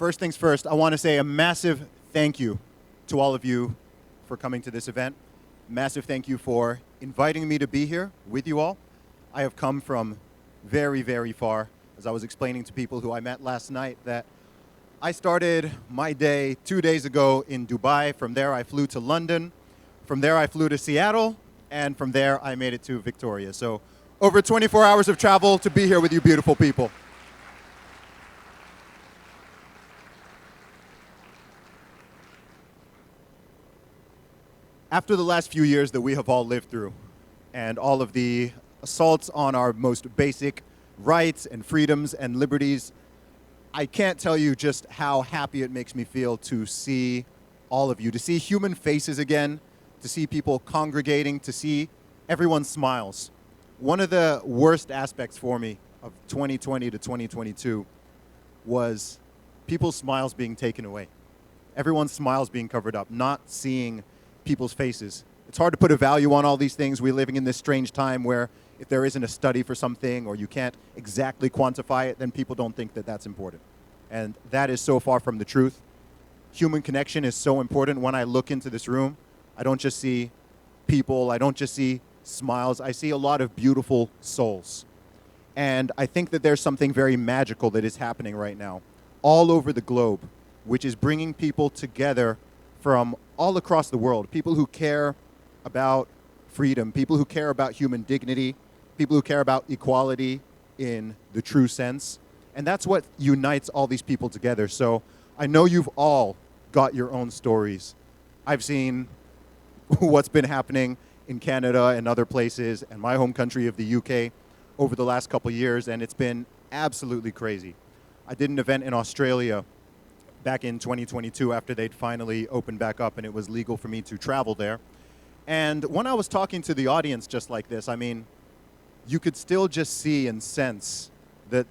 First things first, I want to say a massive thank you to all of you for coming to this event. Massive thank you for inviting me to be here with you all. I have come from very, very far. As I was explaining to people who I met last night, that I started my day 2 days ago in Dubai. From there, I flew to London. From there, I flew to Seattle. And from there, I made it to Victoria. So over 24 hours of travel to be here with you beautiful people. After the last few years that we have all lived through, and all of the assaults on our most basic rights and freedoms and liberties, I can't tell you just how happy it makes me feel to see all of you, to see human faces again, to see people congregating, to see everyone's smiles. One of the worst aspects for me of 2020 to 2022 was people's smiles being taken away. Everyone's smiles being covered up, not seeing people's faces. It's hard to put a value on all these things. We're living in this strange time where if there isn't a study for something or you can't exactly quantify it, then people don't think that that's important. And that is so far from the truth. Human connection is so important. When I look into this room, I don't just see people, I don't just see smiles, I see a lot of beautiful souls. And I think that there's something very magical that is happening right now all over the globe, which is bringing people together from all across the world, people who care about freedom, people who care about human dignity, people who care about equality in the true sense. And that's what unites all these people together. So I know you've all got your own stories. I've seen what's been happening in Canada and other places and my home country of the UK over the last couple of years, and it's been absolutely crazy. I did an event in Australia back in 2022 after they'd finally opened back up and it was legal for me to travel there. And when I was talking to the audience just like this, I mean, you could still just see and sense that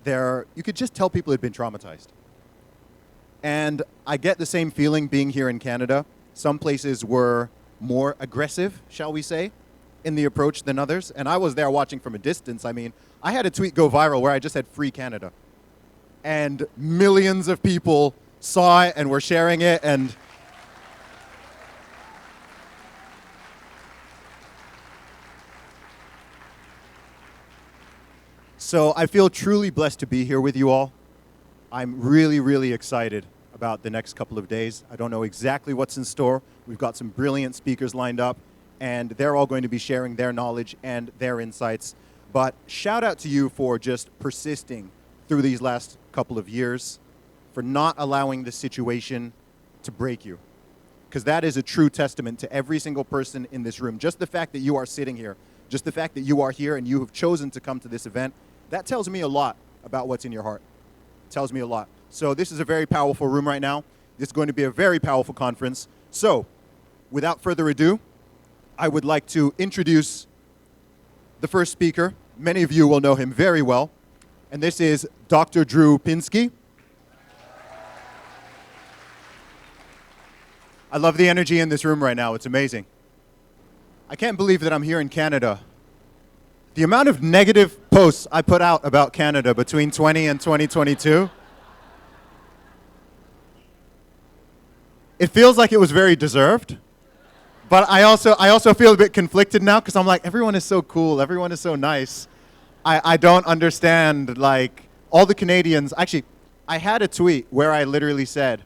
you could just tell people had been traumatized. And I get the same feeling being here in Canada. Some places were more aggressive, shall we say, in the approach than others. And I was there watching from a distance. I mean, I had a tweet go viral where I just said "Free Canada." And millions of people saw it and were sharing it, and so I feel truly blessed to be here with you all. I'm really, really excited about the next couple of days. I don't know exactly what's in store. We've got some brilliant speakers lined up, and they're all going to be sharing their knowledge and their insights. But shout out to you for just persisting through these last couple of years, for not allowing the situation to break you. Because that is a true testament to every single person in this room. Just the fact that you are sitting here, just the fact that you are here and you have chosen to come to this event, that tells me a lot about what's in your heart. It tells me a lot. So this is a very powerful room right now. This is going to be a very powerful conference. So without further ado, I would like to introduce the first speaker. Many of you will know him very well. And this is Dr. Drew Pinsky. I love the energy in this room right now. It's amazing. I can't believe that I'm here in Canada. The amount of negative posts I put out about Canada between 20 and 2022, it feels like it was very deserved. But I also feel a bit conflicted now because I'm like, everyone is so cool. Everyone is so nice. I don't understand, like, all the Canadians. Actually, I had a tweet where I literally said,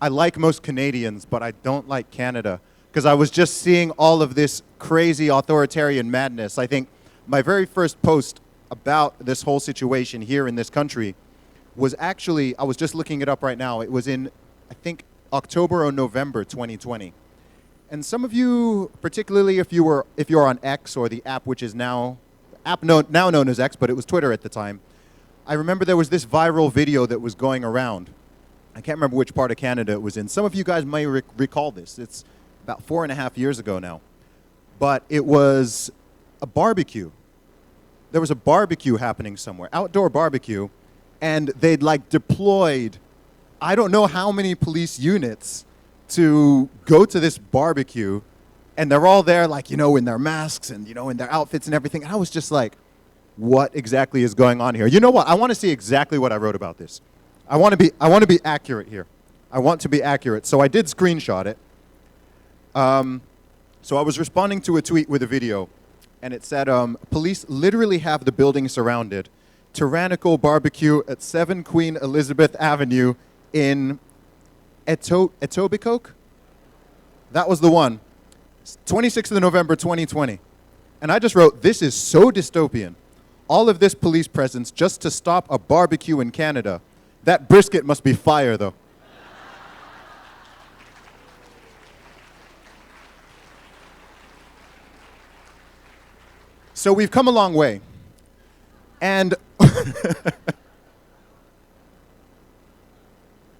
I like most Canadians, but I don't like Canada, because I was just seeing all of this crazy authoritarian madness. I think my very first post about this whole situation here in this country was actually, I was just looking it up right now. It was in, I think, October or November 2020. And some of you, particularly if you're on X, or the app which is now known as X, but it was Twitter at the time, I remember there was this viral video that was going around. I can't remember which part of Canada it was in. Some of you guys may recall this. It's about 4.5 years ago now. But it was a barbecue. There was a barbecue happening somewhere, outdoor barbecue, and they'd like deployed, I don't know how many police units to go to this barbecue, and they're all there, like, you know, in their masks and, you know, in their outfits and everything. And I was just like, what exactly is going on here? You know what? I want to see exactly what I wrote about this. I want to be accurate here. I want to be accurate. So I did screenshot it. So I was responding to a tweet with a video, and it said, police literally have the building surrounded. Tyrannical barbecue at 7 Queen Elizabeth Avenue in Etobicoke? That was the one. 26th of November, 2020. And I just wrote, this is so dystopian. All of this police presence just to stop a barbecue in Canada. That brisket must be fire, though. So we've come a long way. And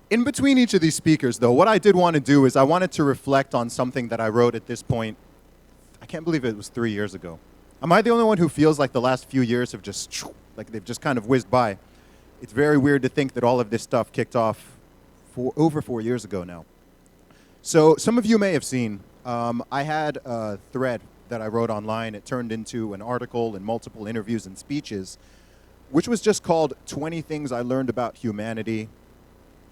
in between each of these speakers, though, what I did want to do is I wanted to reflect on something that I wrote at this point. I can't believe it was 3 years ago. Am I the only one who feels like the last few years have just, like they've just kind of whizzed by? It's very weird to think that all of this stuff kicked off over 4 years ago now. So some of you may have seen, I had a thread that I wrote online. It turned into an article and multiple interviews and speeches, which was just called 20 Things I Learned About Humanity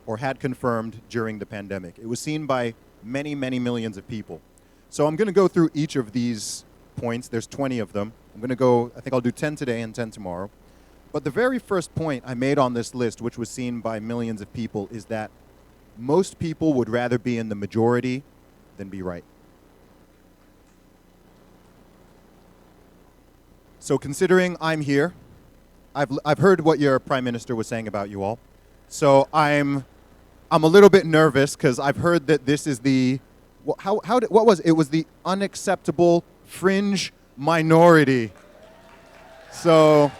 or Had Confirmed During the Pandemic. It was seen by many, many millions of people. So I'm going to go through each of these points. There's 20 of them. I'm going to go, I think I'll do 10 today and 10 tomorrow. But the very first point I made on this list, which was seen by millions of people, is that most people would rather be in the majority than be right. So considering I'm here, I've heard what your prime minister was saying about you all. So I'm a little bit nervous because I've heard that this is the what was it? It was the unacceptable fringe minority. So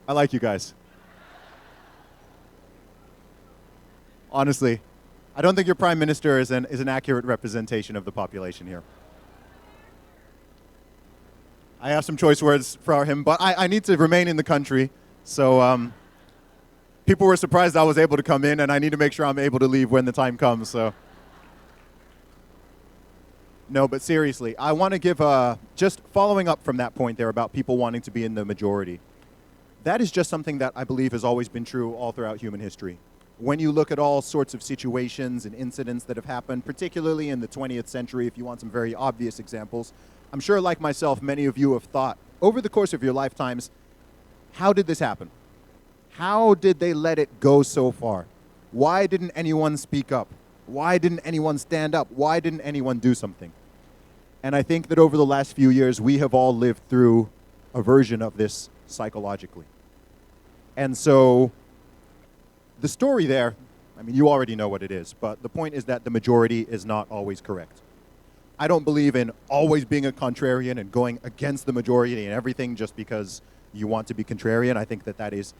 I like you guys. Honestly, I don't think your prime minister is an accurate representation of the population here. I have some choice words for him, but I need to remain in the country. So people were surprised I was able to come in, and I need to make sure I'm able to leave when the time comes. So no, but seriously, I want to give just following up from that point there about people wanting to be in the majority. That is just something that I believe has always been true all throughout human history. When you look at all sorts of situations and incidents that have happened, particularly in the 20th century, if you want some very obvious examples, I'm sure, like myself, many of you have thought, over the course of your lifetimes, how did this happen? How did they let it go so far? Why didn't anyone speak up? Why didn't anyone stand up? Why didn't anyone do something? And I think that over the last few years, we have all lived through a version of this psychologically. And so the story there, I mean, you already know what it is, but the point is that the majority is not always correct. I don't believe in always being a contrarian and going against the majority and everything just because you want to be contrarian. I think that that is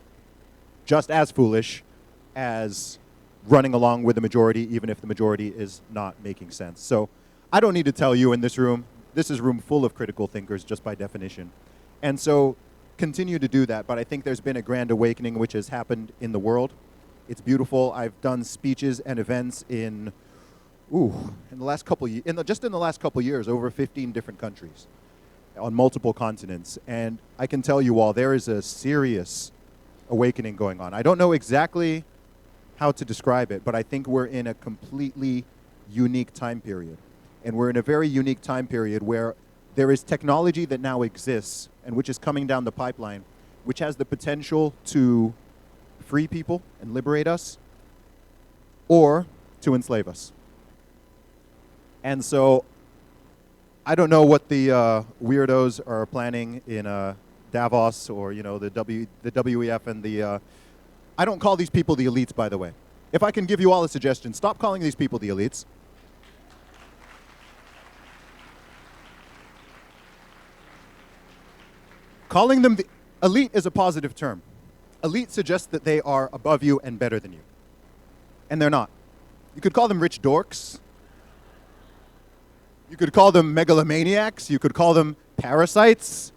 just as foolish as running along with the majority, even if the majority is not making sense. So I don't need to tell you in this room, this is a room full of critical thinkers just by definition. And so continue to do that, but I think there's been a grand awakening which has happened in the world. It's beautiful. I've done speeches and events in the last couple years, over 15 different countries on multiple continents. And I can tell you all, there is a serious awakening going on. I don't know exactly how to describe it, but I think we're in a completely unique time period. And we're in a very unique time period where there is technology that now exists and which is coming down the pipeline, which has the potential to free people and liberate us or to enslave us. And so I don't know what the weirdos are planning in Davos or, the WEF and the... I don't call these people the elites, by the way. If I can give you all a suggestion, stop calling these people the elites. Calling them the elite is a positive term. Elite suggests that they are above you and better than you. And they're not. You could call them rich dorks. You could call them megalomaniacs. You could call them parasites.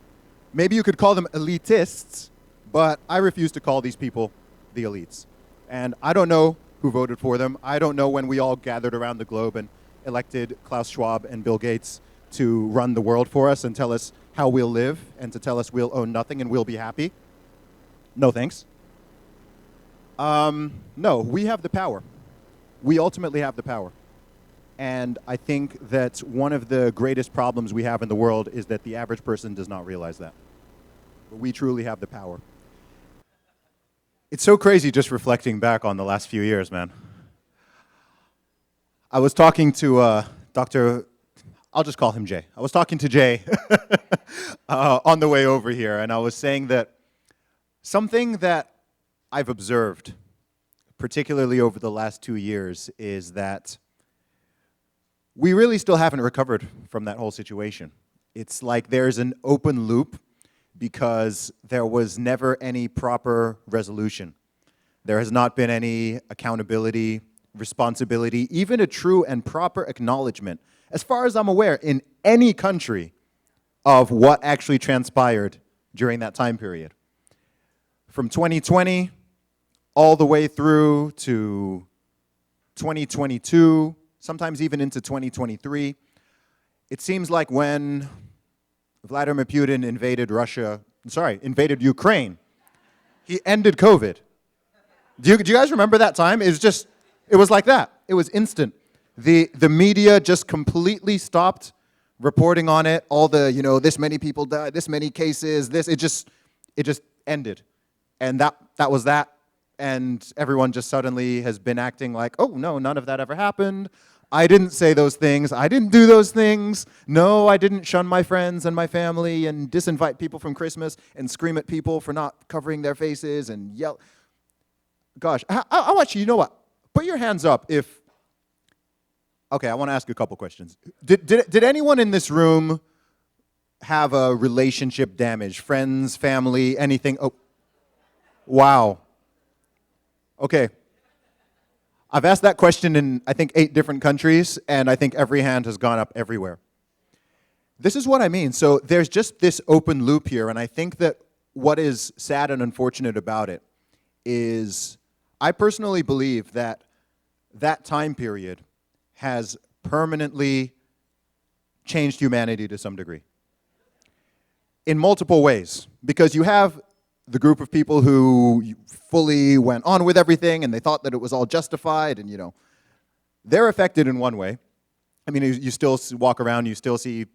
Maybe you could call them elitists. But I refuse to call these people the elites. And I don't know who voted for them. I don't know when we all gathered around the globe and elected Klaus Schwab and Bill Gates to run the world for us and tell us how we'll live and to tell us we'll own nothing and we'll be happy. No thanks. No, we have the power. We ultimately have the power. And I think that one of the greatest problems we have in the world is that the average person does not realize that. But we truly have the power. It's so crazy just reflecting back on the last few years, man. I was talking to I'll just call him Jay. I was talking to Jay on the way over here, and I was saying that something that I've observed, particularly over the last 2 years, is that we really still haven't recovered from that whole situation. It's like there's an open loop because there was never any proper resolution. There has not been any accountability, responsibility, even a true and proper acknowledgement, as far as I'm aware, in any country of what actually transpired during that time period. From 2020 all the way through to 2022, sometimes even into 2023, it seems like when Vladimir Putin invaded Ukraine, he ended COVID. Do you guys remember that time? It was like that. It was instant. The media just completely stopped reporting on it. All the, this many people died, this many cases, it just ended. And that was that. And everyone just suddenly has been acting like, oh, no, none of that ever happened. I didn't say those things. I didn't do those things. No, I didn't shun my friends and my family and disinvite people from Christmas and scream at people for not covering their faces and yell. Gosh, I want you know what? Put your hands up if... Okay, I want to ask you a couple questions. Did anyone in this room have a relationship damage? Friends, family, anything? Oh, wow. Okay. I've asked that question in, I think, 8 different countries, and I think every hand has gone up everywhere. This is what I mean. So there's just this open loop here, and I think that what is sad and unfortunate about it is I personally believe that that time period has permanently changed humanity to some degree. In multiple ways. Because you have the group of people who fully went on with everything and they thought that it was all justified and, they're affected in one way. I mean, you still walk around, you still see,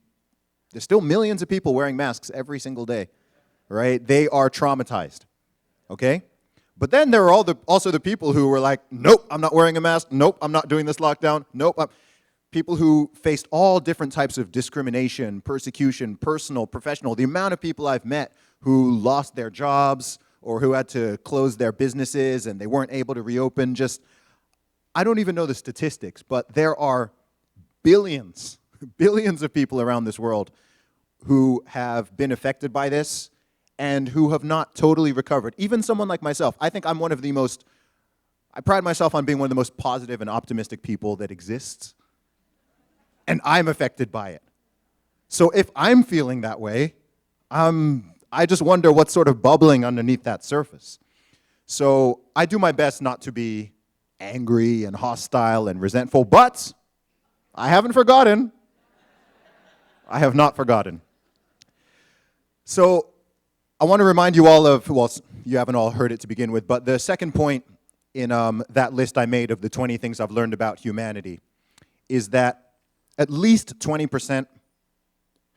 there's still millions of people wearing masks every single day, right? They are traumatized, okay? But then there are also the people who were like, nope, I'm not wearing a mask. Nope, I'm not doing this lockdown. Nope. People who faced all different types of discrimination, persecution, personal, professional. The amount of people I've met who lost their jobs or who had to close their businesses and they weren't able to reopen, I don't even know the statistics, but there are billions of people around this world who have been affected by this and who have not totally recovered. Even someone like myself, I think I'm I pride myself on being one of the most positive and optimistic people that exists. And I'm affected by it. So if I'm feeling that way, I just wonder what's sort of bubbling underneath that surface. So I do my best not to be angry and hostile and resentful, but I haven't forgotten. I have not forgotten. So I want to remind you all of, well, you haven't all heard it to begin with, but the second point in that list I made of the 20 things I've learned about humanity is that at least 20%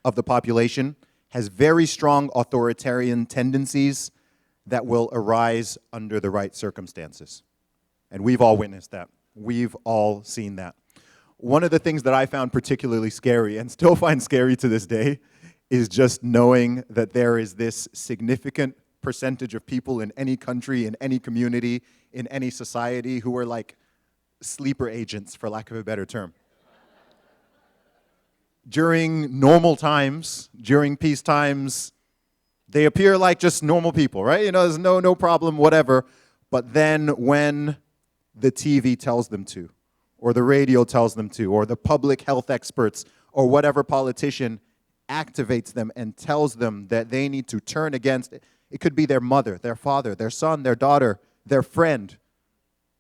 of the population has very strong authoritarian tendencies that will arise under the right circumstances. And we've all witnessed that. We've all seen that. One of the things that I found particularly scary, and still find scary to this day, is just knowing that there is this significant percentage of people in any country, in any community, in any society who are like sleeper agents, for lack of a better term. During normal times, during peace times, they appear like just normal people, right? There's no problem, whatever. But then when the TV tells them to, or the radio tells them to, or the public health experts, or whatever politician activates them and tells them that they need to turn against it. It could be their mother, their father, their son, their daughter, their friend.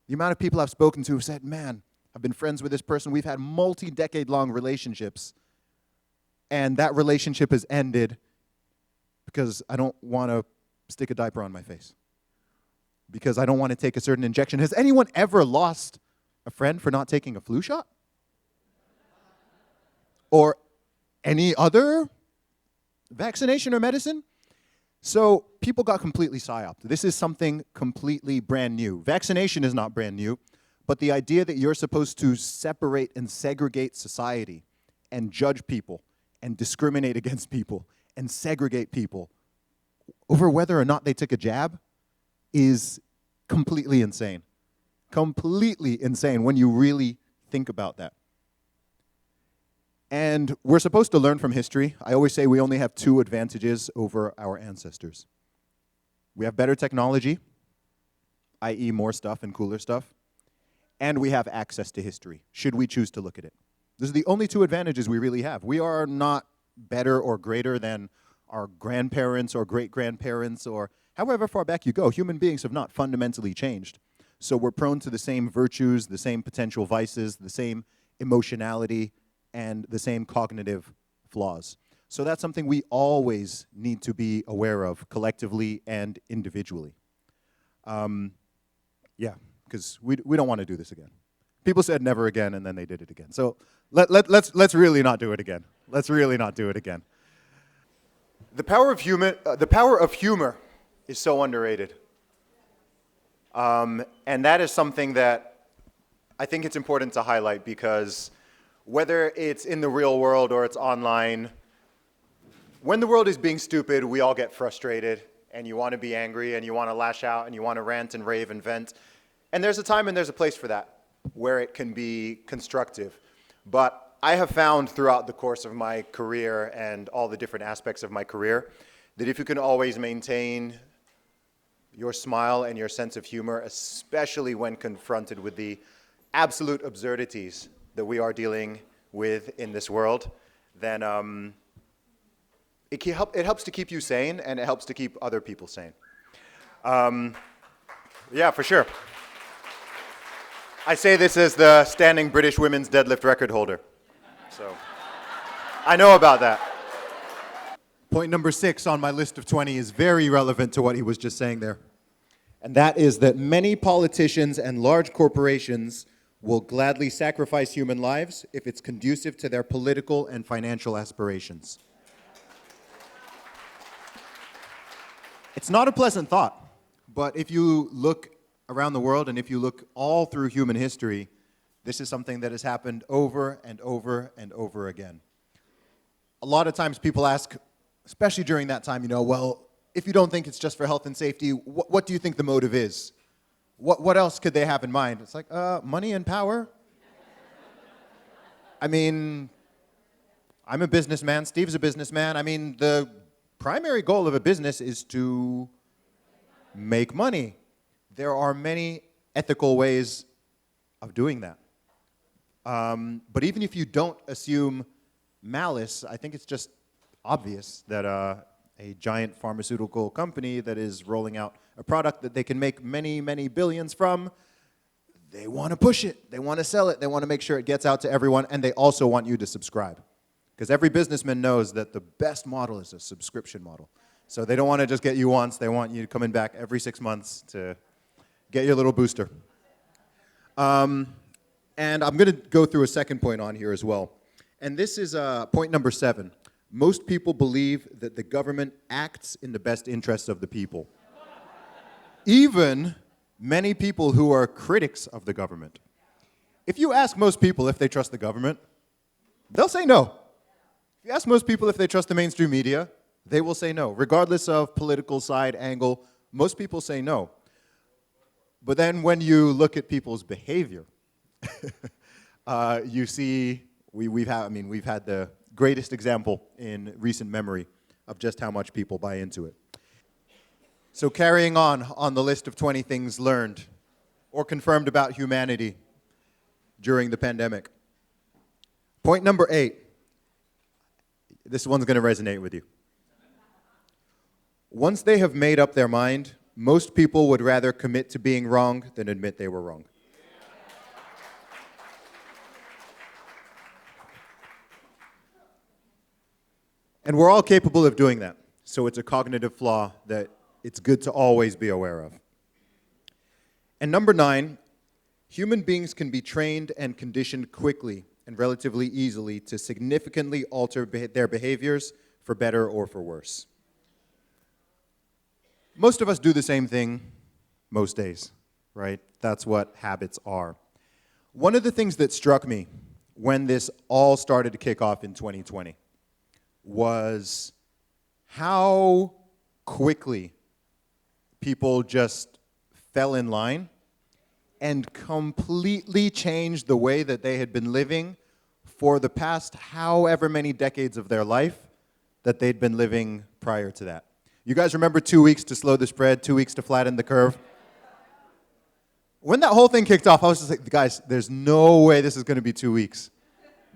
The amount of people I've spoken to have said, man, I've been friends with this person. We've had multi-decade-long relationships, and that relationship has ended because I don't want to stick a diaper on my face, because I don't want to take a certain injection. Has anyone ever lost a friend for not taking a flu shot? Or any other vaccination or medicine? So people got completely psyoped. This is something completely brand new. Vaccination is not brand new, but the idea that you're supposed to separate and segregate society and judge people and discriminate against people and segregate people over whether or not they took a jab is completely insane. Completely insane when you really think about that. And we're supposed to learn from history. I always say we only have two advantages over our ancestors. We have better technology, i.e. more stuff and cooler stuff, and we have access to history, should we choose to look at it. Those are the only two advantages we really have. We are not better or greater than our grandparents or great-grandparents or however far back you go. Human beings have not fundamentally changed. So we're prone to the same virtues, the same potential vices, the same emotionality, and the same cognitive flaws. So that's something we always need to be aware of collectively and individually. Yeah, because we don't want to do this again. People said never again, and then they did it again. So let's really not do it again. Let's really not do it again. The power of humor is so underrated. And that is something that I think it's important to highlight, because whether it's in the real world or it's online, when the world is being stupid, we all get frustrated, and you want to be angry, and you want to lash out, and you want to rant and rave and vent. And there's a time and there's a place for that, where it can be constructive. But I have found throughout the course of my career and all the different aspects of my career that if you can always maintain your smile and your sense of humor, especially when confronted with the absolute absurdities that we are dealing with in this world, then it helps to keep you sane, and it helps to keep other people sane. Yeah, for sure. I say this as the standing British women's deadlift record holder. So I know about that. Point number 6 on my list of 20 is very relevant to what he was just saying there. And that is that many politicians and large corporations will gladly sacrifice human lives if it's conducive to their political and financial aspirations. It's not a pleasant thought, but if you look around the world and if you look all through human history, this is something that has happened over and over and over again. A lot of times people ask, especially during that time, well, if you don't think it's just for health and safety, what do you think the motive is? What else could they have in mind? It's like, money and power? I mean, I'm a businessman, Steve's a businessman. I mean, the primary goal of a business is to make money. There are many ethical ways of doing that. But even if you don't assume malice, I think it's just obvious that a giant pharmaceutical company that is rolling out a product that they can make many, many billions from, they want to push it, they want to sell it, they want to make sure it gets out to everyone, and they also want you to subscribe. Because every businessman knows that the best model is a subscription model. So they don't want to just get you once, they want you coming back every 6 months to get your little booster. And I'm going to go through a second point on here as well. And this is point number 7. Most people believe that the government acts in the best interests of the people. Even many people who are critics of the government. If you ask most people if they trust the government, they'll say no. If you ask most people if they trust the mainstream media, they will say no. Regardless of political side, angle, most people say no. But then when you look at people's behavior, you see we've had the greatest example in recent memory of just how much people buy into it. So carrying on the list of 20 things learned or confirmed about humanity during the pandemic. Point number 8. This one's going to resonate with you. Once they have made up their mind, most people would rather commit to being wrong than admit they were wrong. And we're all capable of doing that. So it's a cognitive flaw that it's good to always be aware of. And number 9, human beings can be trained and conditioned quickly and relatively easily to significantly alter their behaviors for better or for worse. Most of us do the same thing most days, right? That's what habits are. One of the things that struck me when this all started to kick off in 2020 was how quickly people just fell in line and completely changed the way that they had been living for the past however many decades of their life that they'd been living prior to that. You guys remember 2 weeks to slow the spread, 2 weeks to flatten the curve? When that whole thing kicked off, I was just like, guys, there's no way this is going to be 2 weeks.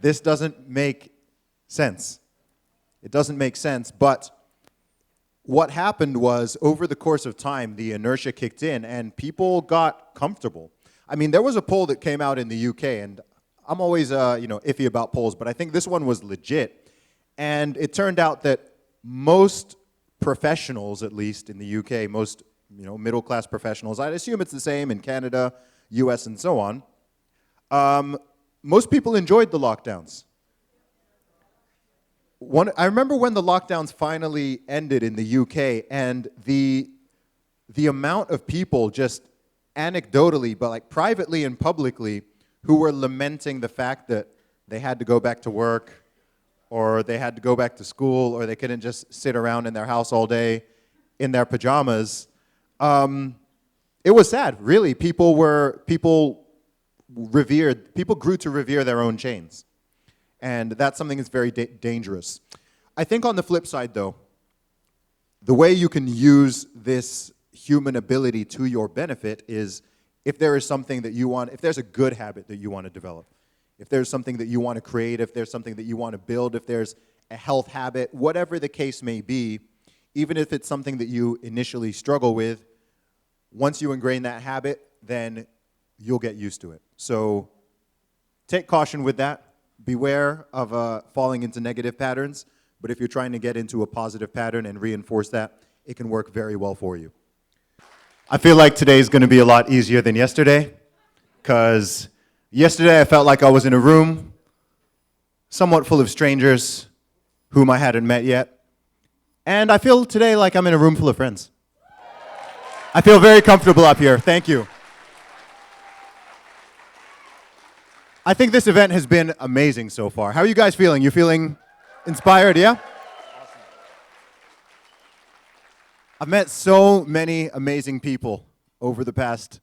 This doesn't make sense. It doesn't make sense, but what happened was, over the course of time, the inertia kicked in and people got comfortable. I mean, there was a poll that came out in the UK, and I'm always iffy about polls, but I think this one was legit. And it turned out that most professionals, at least in the UK, most middle-class professionals, I'd assume it's the same in Canada, US, and so on, most people enjoyed the lockdowns. I remember when the lockdowns finally ended in the UK, and the amount of people just anecdotally, but like privately and publicly, who were lamenting the fact that they had to go back to work, or they had to go back to school, or they couldn't just sit around in their house all day in their pajamas. It was sad, really. People grew to revere their own chains. And that's something that's very dangerous. I think on the flip side, though, the way you can use this human ability to your benefit is if there is something that you want, if there's a good habit that you want to develop, if there's something that you want to create, if there's something that you want to build, if there's a health habit, whatever the case may be, even if it's something that you initially struggle with, once you ingrain that habit, then you'll get used to it. So take caution with that. Beware of falling into negative patterns, but if you're trying to get into a positive pattern and reinforce that, it can work very well for you. I feel like today is going to be a lot easier than yesterday, because yesterday I felt like I was in a room somewhat full of strangers whom I hadn't met yet, and I feel today like I'm in a room full of friends. I feel very comfortable up here. Thank you. I think this event has been amazing so far. How are you guys feeling? You feeling inspired, yeah? Awesome. I've met so many amazing people over the past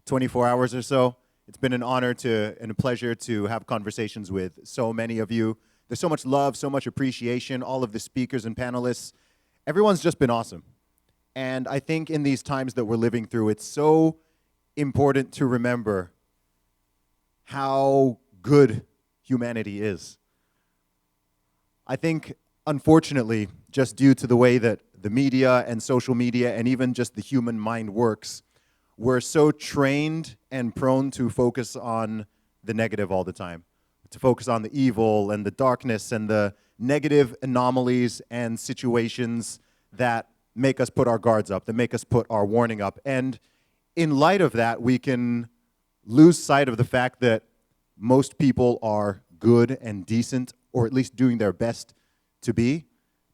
24 hours or so. It's been an honor and a pleasure to have conversations with so many of you. There's so much love, so much appreciation, all of the speakers and panelists. Everyone's just been awesome. And I think in these times that we're living through, it's so important to remember how good humanity is. I think, unfortunately, just due to the way that the media and social media and even just the human mind works, we're so trained and prone to focus on the negative all the time, to focus on the evil and the darkness and the negative anomalies and situations that make us put our guards up, that make us put our warning up. And in light of that, we can lose sight of the fact that most people are good and decent, or at least doing their best to be,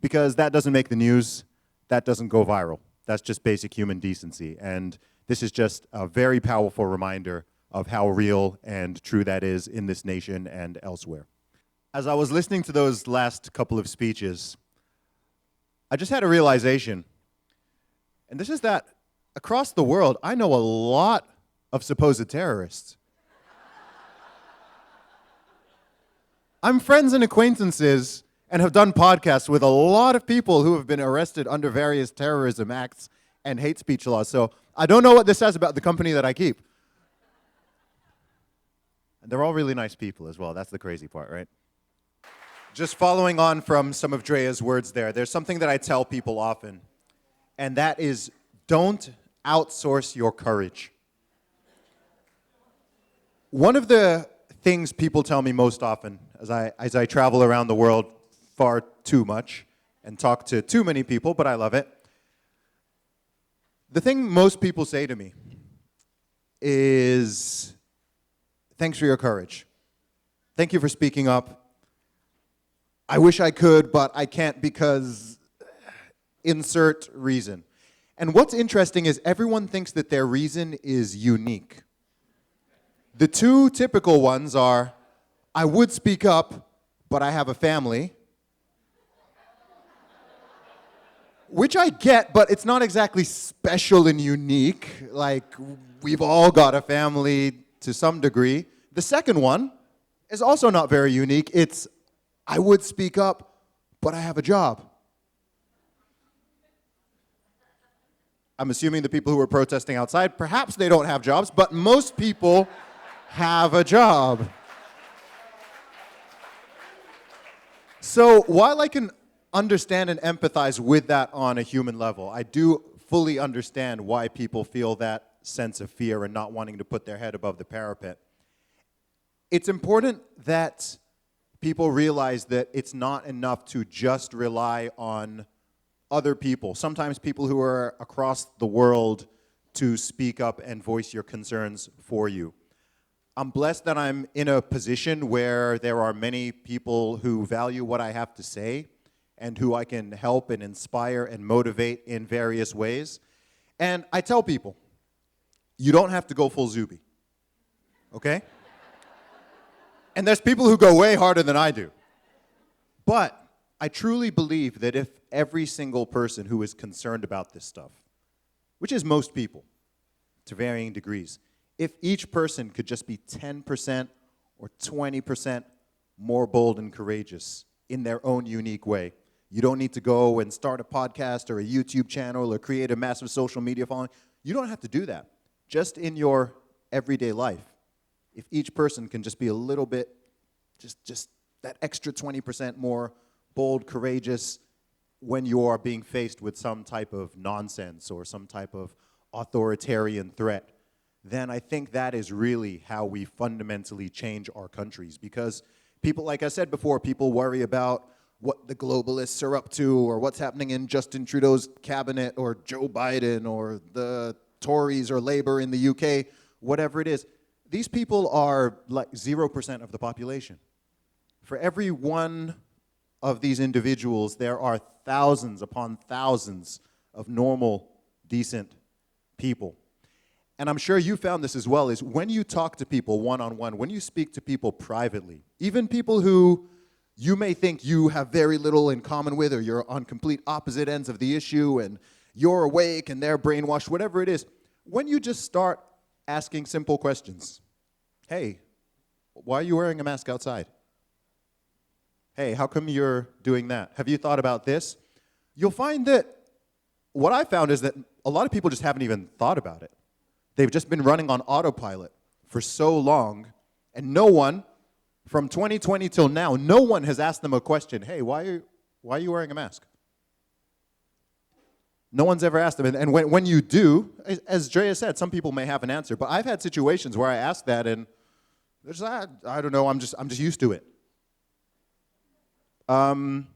because that doesn't make the news, that doesn't go viral. That's just basic human decency. And this is just a very powerful reminder of how real and true that is in this nation and elsewhere. As I was listening to those last couple of speeches, I just had a realization, and this is that across the world, I know a lot of supposed terrorists. I'm friends and acquaintances and have done podcasts with a lot of people who have been arrested under various terrorism acts and hate speech laws. So I don't know what this says about the company that I keep. And they're all really nice people as well. That's the crazy part, right? Just following on from some of Drea's words there's something that I tell people often, and that is, don't outsource your courage. One of the things people tell me most often as I travel around the world far too much and talk to too many people, but I love it. The thing most people say to me is, thanks for your courage. Thank you for speaking up. I wish I could, but I can't because insert reason. And what's interesting is everyone thinks that their reason is unique. The two typical ones are, I would speak up, but I have a family. Which I get, but it's not exactly special and unique. Like, we've all got a family to some degree. The second one is also not very unique. It's, I would speak up, but I have a job. I'm assuming the people who are protesting outside, perhaps they don't have jobs, but most people have a job. So while I can understand and empathize with that on a human level, I do fully understand why people feel that sense of fear and not wanting to put their head above the parapet. It's important that people realize that it's not enough to just rely on other people, sometimes people who are across the world, to speak up and voice your concerns for you. I'm blessed that I'm in a position where there are many people who value what I have to say and who I can help and inspire and motivate in various ways. And I tell people, you don't have to go full Zuby, okay? And there's people who go way harder than I do. But I truly believe that if every single person who is concerned about this stuff, which is most people to varying degrees, if each person could just be 10% or 20% more bold and courageous in their own unique way, you don't need to go and start a podcast or a YouTube channel or create a massive social media following. You don't have to do that. Just in your everyday life, if each person can just be a little bit, just that extra 20% more bold, courageous, when you are being faced with some type of nonsense or some type of authoritarian threat, then I think that is really how we fundamentally change our countries. Because people, like I said before, people worry about what the globalists are up to or what's happening in Justin Trudeau's cabinet or Joe Biden or the Tories or Labour in the UK, whatever it is. These people are like 0% of the population. For every one of these individuals, there are thousands upon thousands of normal, decent people. And I'm sure you found this as well, is when you talk to people one-on-one, when you speak to people privately, even people who you may think you have very little in common with, or you're on complete opposite ends of the issue, and you're awake and they're brainwashed, whatever it is, when you just start asking simple questions. Hey, why are you wearing a mask outside? Hey, how come you're doing that? Have you thought about this? You'll find that what I found is that a lot of people just haven't even thought about it. They've just been running on autopilot for so long, and no one, from 2020 till now, no one has asked them a question. Hey, why are you wearing a mask? No one's ever asked them. And when you do, as Drea said, some people may have an answer, but I've had situations where I ask that, and there's I don't know, I'm just used to it. And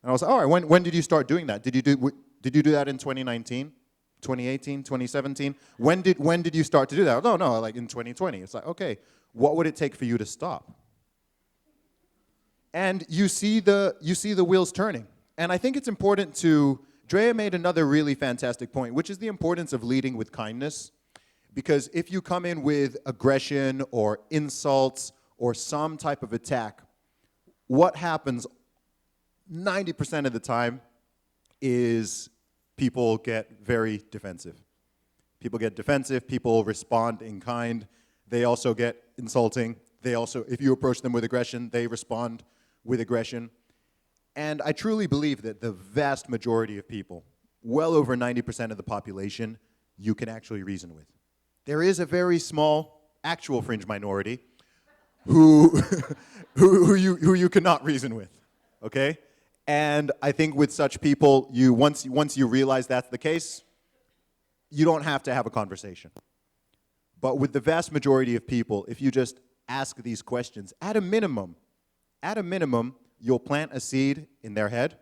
I was like, all right, when did you start doing that? Did you do that in 2019, 2018, 2017? When did you start to do that? No, like in 2020. It's like, okay, what would it take for you to stop? And you see the wheels turning. And I think it's important to, Drea made another really fantastic point, which is the importance of leading with kindness. Because if you come in with aggression or insults or some type of attack, what happens 90% of the time is people get very defensive. People get defensive, people respond in kind, they also get insulting, if you approach them with aggression, they respond with aggression. And I truly believe that the vast majority of people, well over 90% of the population, you can actually reason with. There is a very small actual fringe minority who you cannot reason with, okay? And I think with such people, once you realize that's the case, you don't have to have a conversation. But with the vast majority of people, if you just ask these questions, at a minimum, you'll plant a seed in their head,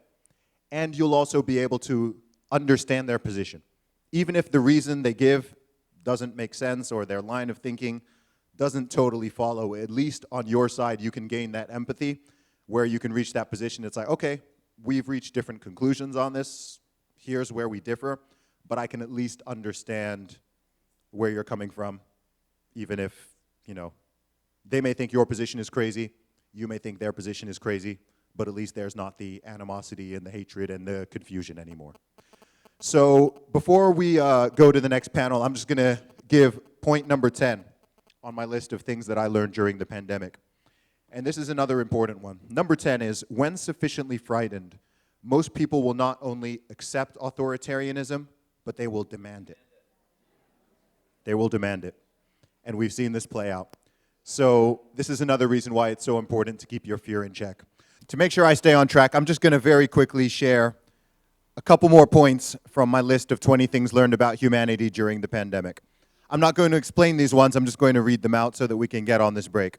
and you'll also be able to understand their position. Even if the reason they give doesn't make sense or their line of thinking doesn't totally follow, at least on your side you can gain that empathy where you can reach that position. It's like, okay, we've reached different conclusions on this, here's where we differ, but I can at least understand where you're coming from, even if, they may think your position is crazy, you may think their position is crazy, but at least there's not the animosity and the hatred and the confusion anymore. So before we go to the next panel, I'm just going to give point number 10 on my list of things that I learned during the pandemic. And this is another important one. Number 10 is, when sufficiently frightened, most people will not only accept authoritarianism, but they will demand it. They will demand it. And we've seen this play out. So this is another reason why it's so important to keep your fear in check. To make sure I stay on track, I'm just going to very quickly share a couple more points from my list of 20 things learned about humanity during the pandemic. I'm not going to explain these ones, I'm just going to read them out so that we can get on this break.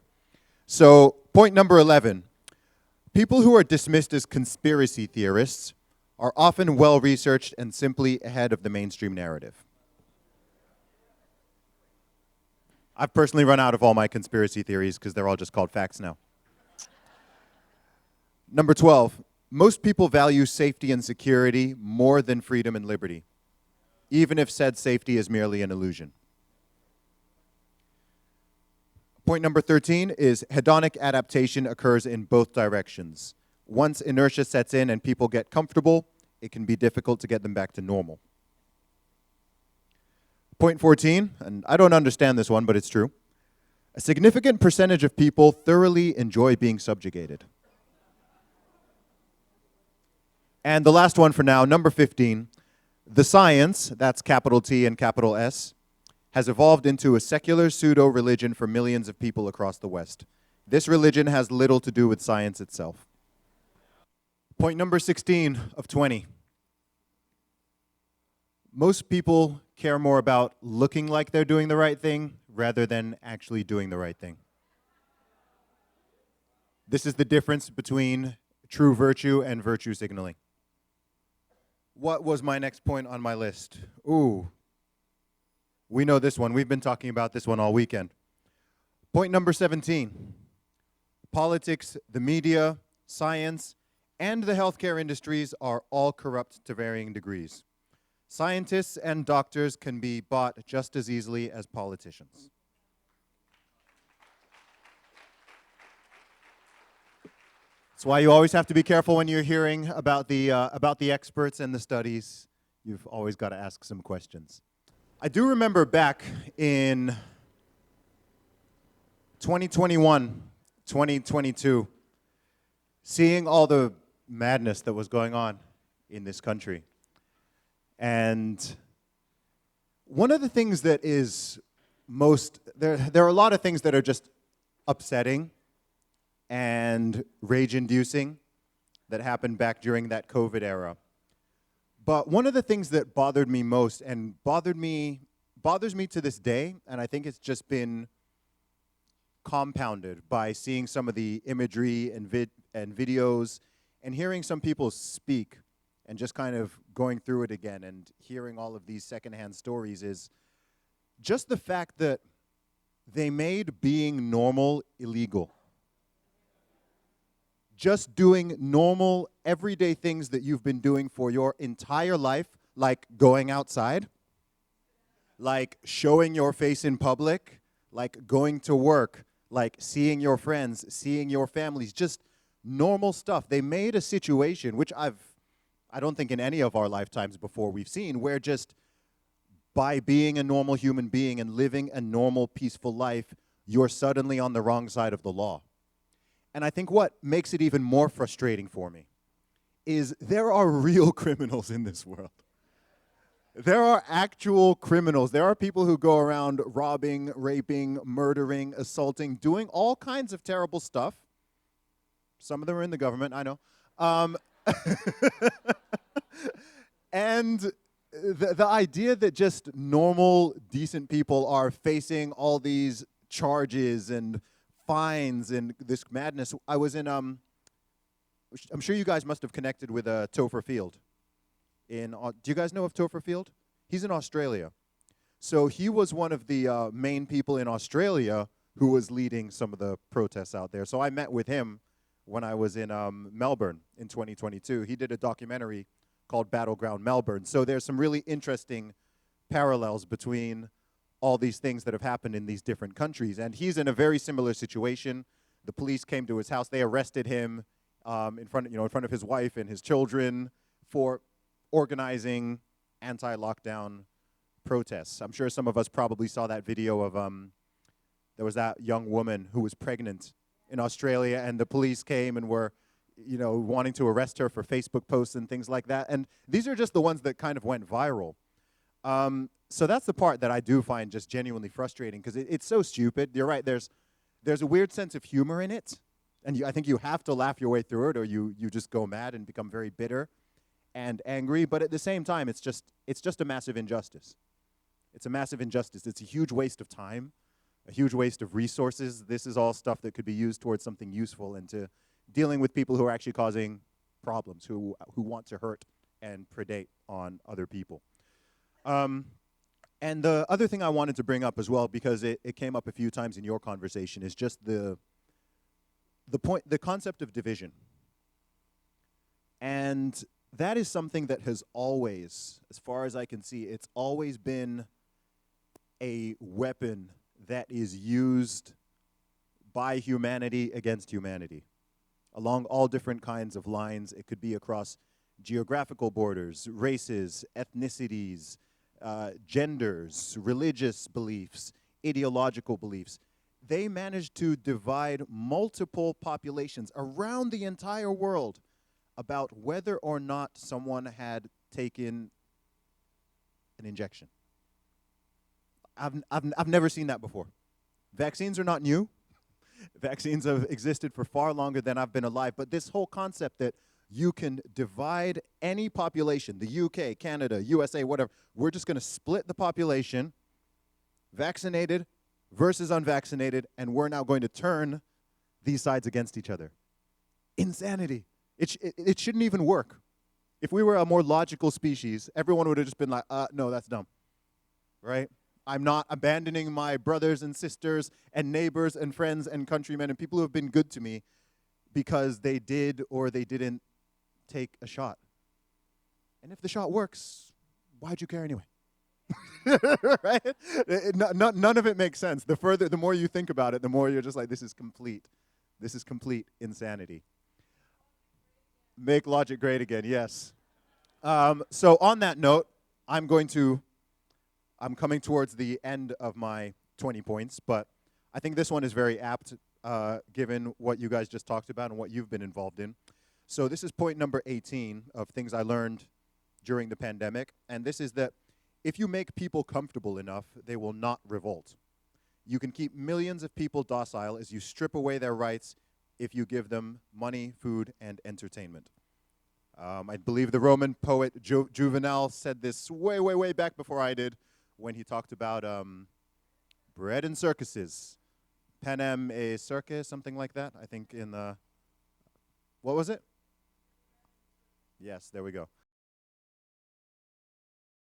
So, point number 11. People who are dismissed as conspiracy theorists are often well-researched and simply ahead of the mainstream narrative. I've personally run out of all my conspiracy theories because they're all just called facts now. Number 12. Most people value safety and security more than freedom and liberty, even if said safety is merely an illusion. Point number 13 is hedonic adaptation occurs in both directions. Once inertia sets in and people get comfortable, it can be difficult to get them back to normal. Point 14, and I don't understand this one, but it's true. A significant percentage of people thoroughly enjoy being subjugated. And the last one for now, number 15, the science, that's capital T and capital S, has evolved into a secular pseudo-religion for millions of people across the West. This religion has little to do with science itself. Point number 16 of 20. Most people care more about looking like they're doing the right thing rather than actually doing the right thing. This is the difference between true virtue and virtue signaling. What was my next point on my list? Ooh, we know this one. We've been talking about this one all weekend. Point number 17. Politics, the media, science, and the healthcare industries are all corrupt to varying degrees. Scientists and doctors can be bought just as easily as politicians. That's why you always have to be careful when you're hearing about the experts and the studies. You've always got to ask some questions. I do remember back in 2021, 2022, seeing all the madness that was going on in this country. And one of the things that is there are a lot of things that are just upsetting and rage-inducing that happened back during that COVID era. But one of the things that bothered me most and bothers me to this day, and I think it's just been compounded by seeing some of the imagery and videos and hearing some people speak and just kind of going through it again and hearing all of these secondhand stories, is just the fact that they made being normal illegal. Just doing normal, everyday things that you've been doing for your entire life, like going outside, like showing your face in public, like going to work, like seeing your friends, seeing your families, just normal stuff. They made a situation, which I don't think in any of our lifetimes before we've seen, where just by being a normal human being and living a normal, peaceful life, you're suddenly on the wrong side of the law. And I think what makes it even more frustrating for me is there are real criminals in this world. There are actual criminals. There are people who go around robbing, raping, murdering, assaulting, doing all kinds of terrible stuff. Some of them are in the government, I know. And the idea that just normal, decent people are facing all these charges and fines and this madness. I was in I'm sure you guys must have connected with Topher Field. Do you guys know of Topher Field? He's in Australia. So he was one of the main people in Australia who was leading some of the protests out there. So I met with him when I was in Melbourne in 2022. He did a documentary called Battleground Melbourne. So there's some really interesting parallels between all these things that have happened in these different countries. And he's in a very similar situation. The police came to his house. They arrested him in front of his wife and his children for organizing anti-lockdown protests. I'm sure some of us probably saw that video of there was that young woman who was pregnant in Australia, and the police came and were, wanting to arrest her for Facebook posts and things like that. And these are just the ones that kind of went viral. So that's the part that I do find just genuinely frustrating, because it's so stupid. You're right. There's a weird sense of humor in it, and I think you have to laugh your way through it, or you just go mad and become very bitter and angry. But at the same time, it's just a massive injustice. It's a massive injustice. It's a huge waste of time, a huge waste of resources. This is all stuff that could be used towards something useful and to dealing with people who are actually causing problems, who want to hurt and predate on other people. And the other thing I wanted to bring up as well, because it came up a few times in your conversation, is just the concept of division. And that is something that has always, as far as I can see, it's always been a weapon that is used by humanity against humanity along all different kinds of lines. It could be across geographical borders, races, ethnicities, genders, religious beliefs, ideological beliefs. They managed to divide multiple populations around the entire world about whether or not someone had taken an injection. I've never seen that before. Vaccines are not new. Vaccines have existed for far longer than I've been alive. But this whole concept that you can divide any population, the UK, Canada, USA, whatever, we're just going to split the population, vaccinated versus unvaccinated, and we're now going to turn these sides against each other. Insanity. It shouldn't even work. If we were a more logical species, everyone would have just been like, no, that's dumb, right? I'm not abandoning my brothers and sisters and neighbors and friends and countrymen and people who have been good to me because they did or they didn't take a shot. And if the shot works, why'd you care anyway? Right? None of it makes sense. The more you think about it, the more you're just like, this is complete insanity. Make logic great again, yes. So on that note, I'm coming towards the end of my 20 points, but I think this one is very apt given what you guys just talked about and what you've been involved in. So this is point number 18 of things I learned during the pandemic, and this is that if you make people comfortable enough, they will not revolt. You can keep millions of people docile as you strip away their rights if you give them money, food, and entertainment. I believe the Roman poet Juvenal said this way, way, way back before I did, when he talked about bread and circuses. Panem e circus, something like that, I think in the, what was it? Yes, there we go.